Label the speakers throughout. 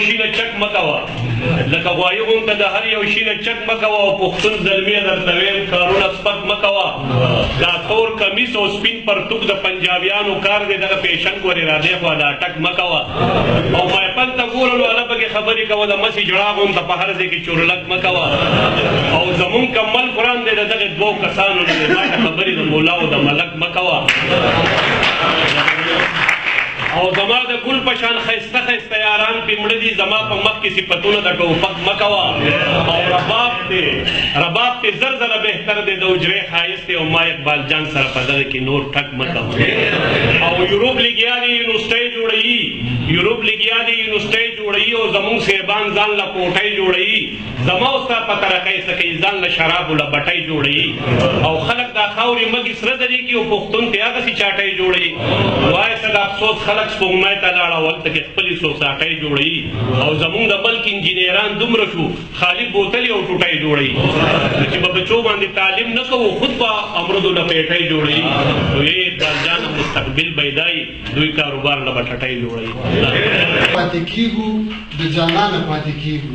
Speaker 1: شي نه چک مکوه لکه غوایي غونته د هر یو شي نه چک مکوه او پښتون زلمي درته ویم کارونه سپک مکوه دا تور کمیس او سپین پرتوګ د پنجابیانو کار دی دغه پیشن ګورې را دی خوا دا ټک مکوه او مایپل ته ګورل والا پکې خبرې کوه د مسې جړا غونته په هر ځای کې چورلک مکوه او زمونږ کمل قرآن دی د دغې دوو کسانو نه دی ما ته خبرې د مولا او د ملک مکوه او زما د ګل په شان ښایسته ښایسته یاران پې مړه دي زما په مخ کې صفتونه د ټوپک مه کوه او رباب دې زر زره بهتر دی د حجرې ښایست دی او ما اقبال جان سره په دغه کې نور ټک مه کوه او یوروپ لګیا دي یونیورسټۍ جوړوي یوروپ لګیا دي یونیورسټۍ جوړوي او زمونږ صاحبان ځان له کوټۍ جوړوي زما او ستا په طرقۍ څه کوي ځان له شرابو له بټۍ جوړوي او خلک دا خاورې مګې سره درې کړي او پښتون ته هغسې چاټۍ جوړوي وایه څه د افسوس خلک سپوږمۍ ته لاړه هلته کې خپلې سوساټۍ جوړوي او زمونږ د ملک انجینران دومره شو خالي بوتلې او ټوټۍ جوړوي چې په بچو باندې تعلیم نه کوو خود به امرودو لپیټۍ جوړوي نو یې اقبالجانه مستقبل بیدای دوی کاروبار له به ټټۍ جوړوي
Speaker 2: پاتې کېږو د جانانه پاتې کېږو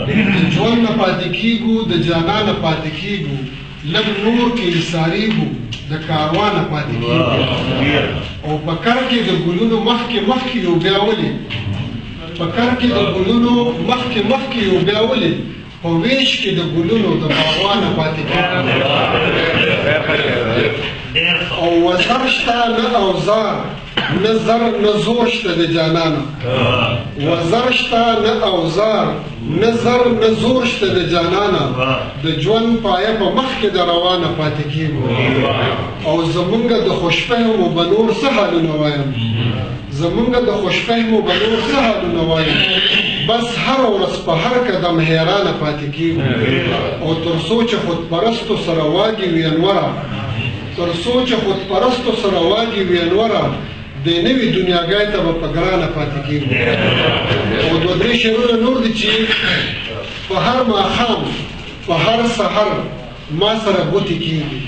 Speaker 2: د ژوند نه پاتې کېږو د جانانه پاتې کېږو لږ نور کې ایسارېږو د کاروانه پاتې کېږو او په کر کې د ګلونو مخکې یو بیا ولې په کر کې د ګلونو مخکې یو بیا ولې په ویش کې د ګلونو د باغوانه پاتې کېږو او وزر شته نه اوزار نه زر نه زور شته د جانانه وزر شته نه اوزار نه زر نه زور شته د جانانه د ژوند پایه په مخکې د روانه پاتې کېږو او زمونږ د خوشفهمو به نور څه حالونه وایم زمونږ د خوشفهمو به نور څه حالونه وایم بس هر ورځ په هر قدم حیرانه پاتې کېږو او تر څو چې خودپرستو سره واګي وي انوره تر څو چې خودپرستو سره واګي وي انوره د نوې دنیاګۍ ته به په ګرانه پاتې کېږو او دوه درې شعرونه نور دي چې په هر ماښام په هر سحر ما سره ګوتې کېږي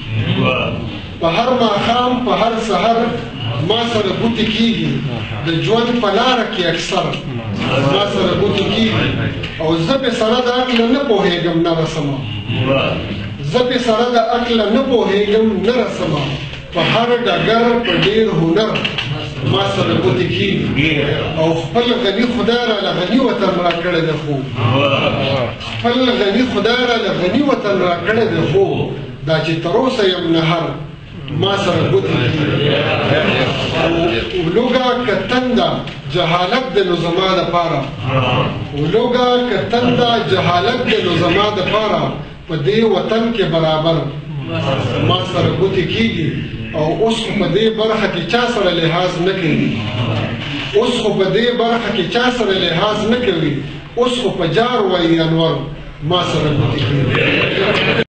Speaker 2: په هر ماښام په هر سحر ما سره ګوتې کېږي د ژوند په لاره کې اکثر ما سره ګوتې کېږي او زه پې سره د عقله نه پوهېږم نه رسمه زه پې سره د عقله نه پوهېږم نه رسمه په هر ډګر په ډېر هنر ما سره ګوتې کېږي او خپل غني خدای راله غني وطن راکړی دی خو خپل غني خدای راله غني وطن راکړی دی خو دا چې تر اوسه یم نه هر ما سره ګوتې کېږي ولوګه که تنده جهالت دی نو زما دپاره ولوګه که تنده جهالت دی نو زما دپاره په دې وطن کې برابر ما سره ګوتې کېږي او اوس خو په دې برخه کې چا سره لحاظ نه کوي اوس خو په دې برخه کې چا سره لحاظ نه کوي اوس خو په جار وایي انور ما سره ګوتې کېږي